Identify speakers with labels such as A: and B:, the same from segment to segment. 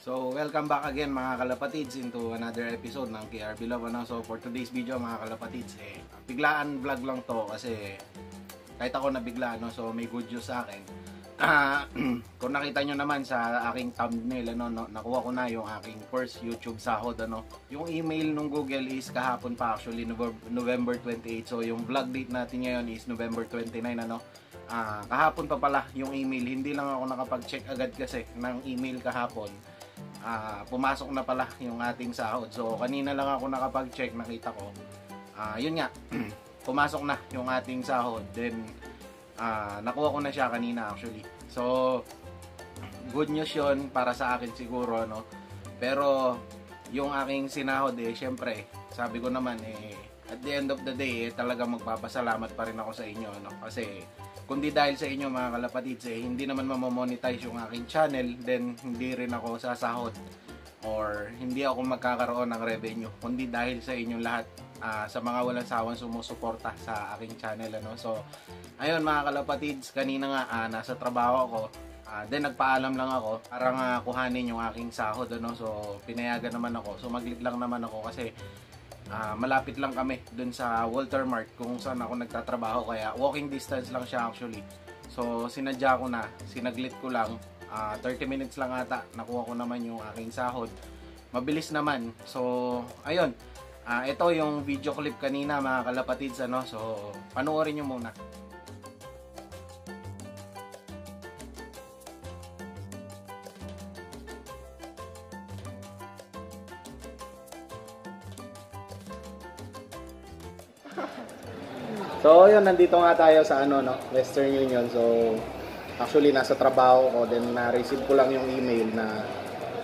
A: So, welcome back again mga kalapatids into another episode ng KRB Love. So, for today's video mga kalapatids, biglaan vlog lang to kasi kahit ako nabigla, so may good news sa akin. Kung nakita nyo naman sa aking thumbnail, nakuha ko na yung aking first YouTube sahod. Yung email nung Google is kahapon pa, actually November 28. So, yung vlog date natin ngayon is November 29. Kahapon pa pala yung email. Hindi lang ako nakapag-check agad kasi ng email kahapon. Pumasok na pala yung ating sahod. So kanina lang ako nakapag-check, nakita ko yun nga, pumasok na yung ating sahod. Then nakuha ko na siya kanina actually. So good news yun para sa akin siguro, pero yung aking sinahod syempre sabi ko naman at the end of the day talaga magpapasalamat pa rin ako sa inyo, kasi kundi dahil sa inyo mga kalapatids, hindi naman mamamonetize yung aking channel, then hindi rin ako sasahod or hindi ako magkakaroon ng revenue, kundi dahil sa inyong lahat, sa mga walang sawang sumusuporta sa aking channel. So ayun mga kalapatids, kanina nga nasa trabaho ako, then nagpaalam lang ako para nga kuhanin yung aking sahod. So pinayagan naman ako, sumaglit lang naman ako kasi malapit lang kami dun sa Walter Mart kung saan ako nagtatrabaho, kaya walking distance lang siya actually. So sinadya ko na, sinaglit ko lang, 30 minutes lang ata, nakuha ko naman yung aking sahod. Mabilis naman. So ayun, ito yung video clip kanina mga kalapatids, so panoorin nyo muna. So yun, nandito nga tayo sa Western Union. So actually nasa trabaho ko, then na-receive ko lang yung email na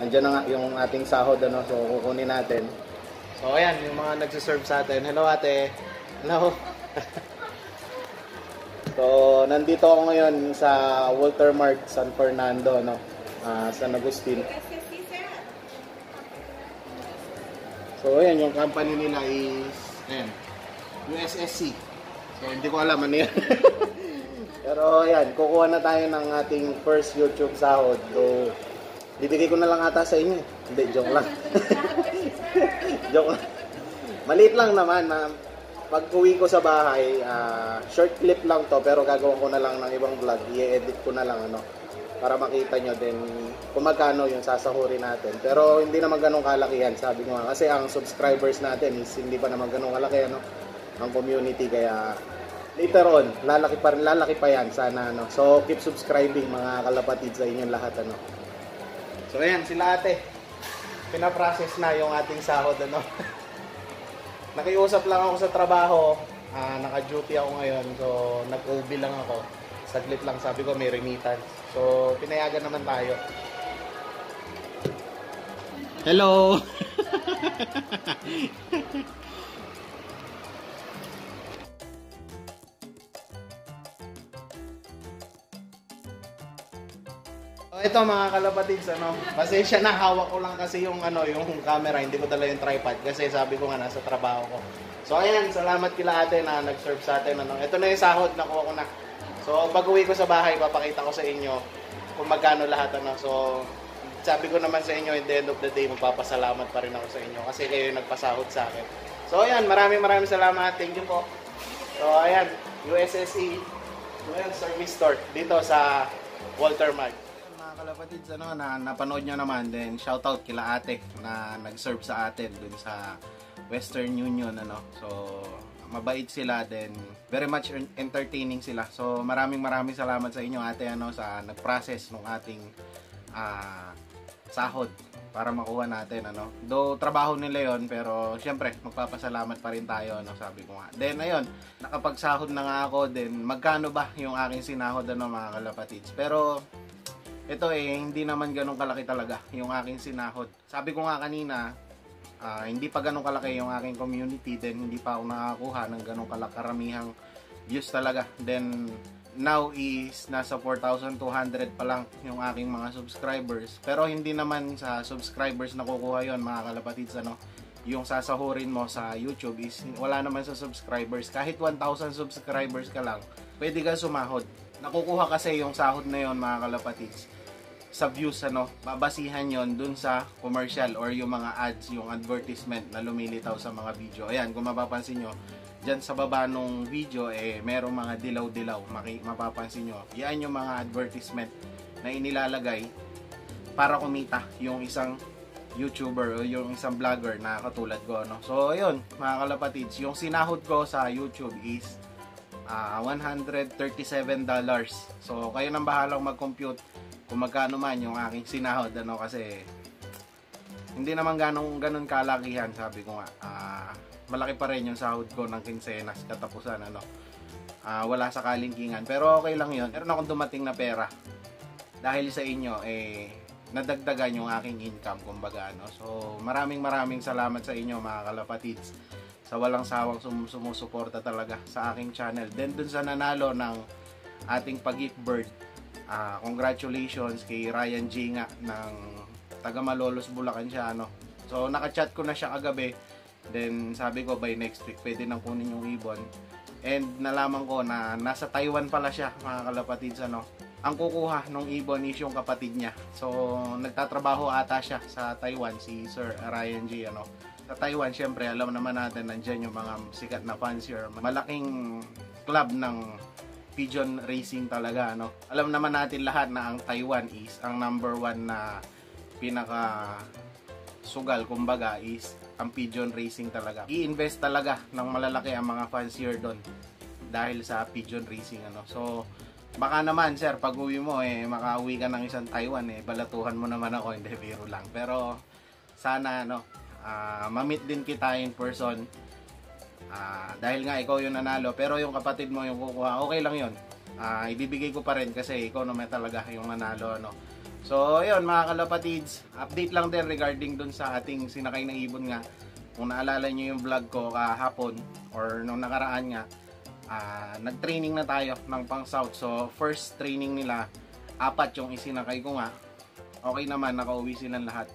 A: andyan na nga yung ating sahod, so kukunin natin. So ayan, yung mga nagsiserve sa atin. Hello ate. Hello. So nandito ako ngayon sa Walter Mart San Fernando, San Agustin. So ayan, yung company nila is USSC. So, hindi ko alam ano yan. Pero ayan, kukuha na tayo ng ating first YouTube sahod. So, bibigay ko na lang ata sa inyo. Hindi, joke lang. Joke lang. Maliit lang naman. Pag uwi ko sa bahay, short clip lang to, pero gagawin ko na lang ng ibang vlog. I-edit ko na lang, para makita nyo din kung magkano yung sasahurin natin. Pero hindi naman ganun kalaki yan, sabi ko nga. Kasi ang subscribers natin is hindi pa naman ganun kalaki, ang community, kaya later on lalaki pa yan sana, so keep subscribing mga kalapatid sa inyong lahat, So ayan, sila ate, pinaprocess na yung ating sahod, Nakiusap lang ako sa trabaho, naka-duty ako ngayon, so nag-OB lang ako, saglit lang, sabi ko may remittance, so pinayagan naman tayo. Hello. Ito mga kalapatids, pasensya na, hawak ko lang kasi yung yung camera, hindi ko dala yung tripod kasi sabi ko nga nasa trabaho ko. So ayan, salamat kila ate na nag-serve sa atin. Ito na yung sahod, nakuha ko na. So pag uwi ko sa bahay, papakita ko sa inyo kung magkano lahat, So sabi ko naman sa inyo, at the end of the day, magpapasalamat pa rin ako sa inyo kasi kayo yung nagpasahod sa akin. So ayan, maraming salamat. Thank you po. So ayan, USSC Service Store dito sa Walter Mart. Kalapatids, na napanood nyo naman, then shoutout kila ate na nag-serve sa atin dun sa Western Union, so mabait sila, then very much entertaining sila. So maraming salamat sa inyo ate, sa nag-process ng ating sahod para makuha natin, though trabaho nila yon, pero syempre magpapasalamat pa rin tayo, sabi ko nga. Then ayun, nakapagsahod na nga ako, then magkano ba yung aking sinahod, mga kalapatids, pero ito hindi naman ganun kalaki talaga yung aking sinahod. Sabi ko nga kanina, hindi pa ganun kalaki yung aking community, then hindi pa ako nakakuha ng ganun karamihang views talaga. Then now is nasa 4,200 pa lang yung aking mga subscribers. Pero hindi naman sa subscribers nakukuha yon mga kalapatids, yung sasahurin mo sa YouTube is wala naman sa subscribers. Kahit 1,000 subscribers ka lang, pwede ka sumahod. Nakukuha kasi yung sahod na yon mga kalapatids sa views, ano, babasihan yon dun sa commercial or yung mga ads, yung advertisement na lumilitaw sa mga video. Ayan, kung mapapansin nyo, dyan sa baba nung video, merong mga dilaw-dilaw, mapapansin nyo. Yan yung mga advertisement na inilalagay para kumita yung isang YouTuber o yung isang vlogger na katulad ko, no? So, ayun, mga kalapatids, yung sinahod ko sa YouTube is $137. So, kayo nang bahalang mag-compute kung magkano man yung aking sinahod, ano, kasi hindi naman ganun kalakihan, sabi ko nga. Malaki pa rin yung sahod ko ng kinsenas katapusan, ano. Wala sa kalingkingan, pero okay lang yun. Meron akong dumating na pera dahil sa inyo, nadagdagan yung aking income, kumbaga, no. So, maraming salamat sa inyo, mga kalapatids, sa walang sawang sumusuporta talaga sa aking channel. Then dun sa nanalo ng ating pag-gift bird, congratulations kay Ryan G nga ng taga Malolos, Bulacan siya, ano. So, naka-chat ko na siya kagabi. Then sabi ko by next week pwede nang kunin yung ibon. And nalaman ko na nasa Taiwan pala siya, mga kalapatids, ano. Ang kukuha ng ibon is yung kapatid niya. So, nagtatrabaho ata siya sa Taiwan, si Sir Ryan G, ano. Sa Taiwan, syempre, alam naman natin, nandyan yung mga sikat na fancier. Malaking club ng pigeon racing talaga, no. Alam naman natin lahat na ang Taiwan is ang number 1 na pinaka sugal, kumbaga, is ang pigeon racing talaga. I-invest talaga ng malalaki ang mga fancier doon dahil sa pigeon racing, ano. So, baka naman, sir, pag uwi mo, makauwi ka ng isang Taiwan, balatuhan mo naman ako, hindi, biro lang. Pero, sana, ano, ma-meet din kita in person. Dahil nga ikaw yung nanalo, pero yung kapatid mo yung kukuha, okay lang yun. Ibibigay ko pa rin kasi ikaw naman talaga yung nanalo, ano. So, ayun, mga kalapatids, update lang din regarding dun sa ating sinakay na ibon nga. Kung naalala nyo yung vlog ko kahapon or nung nakaraan nga, nag-training na tayo ng pang south. So, first training nila, 4 yung isinakay ko nga. Okay naman, nakauwi silang lahat.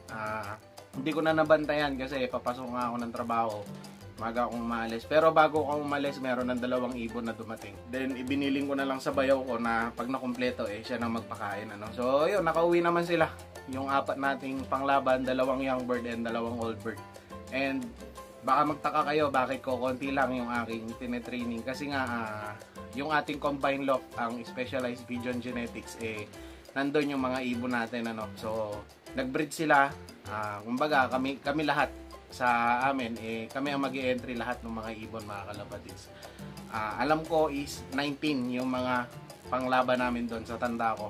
A: Hindi ko na nabantayan kasi papasok nga ako ng trabaho. Maga akong umalis. Pero bago ako umalis, meron ng 2 ibon na dumating. Then, ibiniling ko na lang sa bayaw ko na pag nakumpleto, siya nang magpakain, ano. So, ayun, nakauwi naman sila. Yung 4 nating panglaban, 2 young bird and 2 old bird. And, baka magtaka kayo, bakit ko konti lang yung aking tinetraining. Kasi nga, yung ating combine loft, ang specialized pigeon genetics, nandun yung mga ibon natin, ano. So, nag-breed sila. Kumbaga, kami lahat sa amin, kami ang mag-i-entry lahat ng mga ibon, mga kalapatids. Alam ko is 19 yung mga panglaban namin doon sa tanda ko.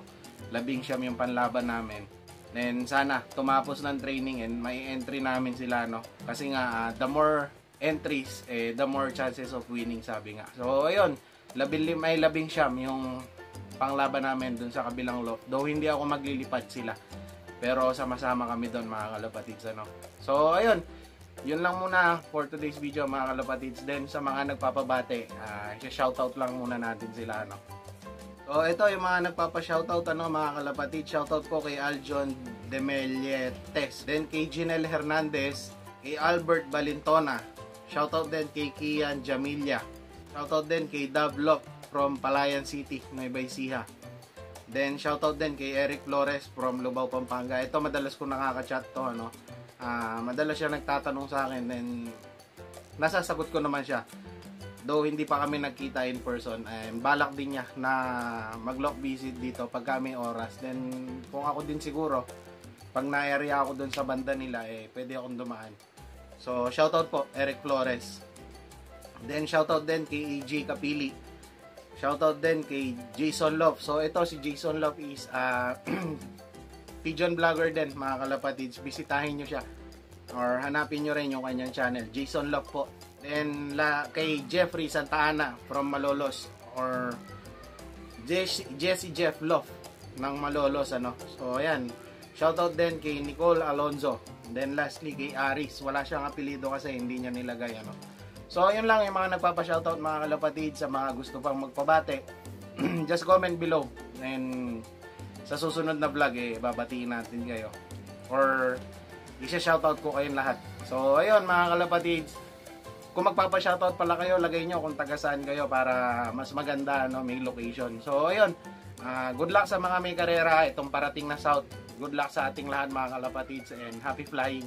A: 19 yung panlaban namin. Then sana tumapos ng training and may entry namin sila, no. Kasi nga the more entries, the more chances of winning, sabi nga. So ayun, 15 yung panglaban namin doon sa kabilang loft. Though hindi ako maglilipat sila. Pero sama-sama kami doon, mga kalapatids, ano. So ayun, yun lang muna for today's video, mga kalapatids. Then sa mga nagpapabate, shoutout lang muna natin sila, no. So ito yung mga nagpapa-shoutout, ano, mga kalapatids. Shoutout ko kay Aljon Demelietes, then kay Jinel Hernandez, kay Albert Balintona. Shoutout din kay Kian Jamilla. Shoutout din kay Davlok from Palayan City, Nueva Ecija. Then shoutout din kay Eric Flores from Lubao, Pampanga. Ito madalas ko nakaka-chat to, ano. Madalas siya nagtatanong sa akin, then nasasagot ko naman siya. Though hindi pa kami nagkita in person, balak din niya na mag-lock visit dito pag kami oras. Then kung ako din siguro, pag na-area ako dun sa banda nila, pwede akong dumaan. So shoutout po Eric Flores. Then shoutout din kay EJ Kapili. Shoutout din kay Jason Love. So ito si Jason Love is pigeon vlogger din, mga kalapatids. Bisitahin nyo siya or hanapin nyo rin yung kanyang channel, Jason Love po. Then kay Jeffrey Santa Ana from Malolos, or Jesse Jeff Love ng Malolos, ano. So ayan, shoutout din kay Nicole Alonzo. Then lastly kay Aris, wala siyang apelido kasi hindi niya nilagay, ano. So ayun lang yung mga nagpapa-shoutout, mga kalapatids. Sa mga gusto pang magpabate, just comment below, and sa susunod na vlog, babatiin natin kayo. Or, isa-shoutout ko kayong lahat. So, ayun, mga kalapatids. Kung magpapa-shoutout pala kayo, lagay nyo kung taga saan kayo para mas maganda, no, may location. So, ayun, Good luck sa mga may karera itong parating na South. Good luck sa ating lahat mga kalapatids and happy flying.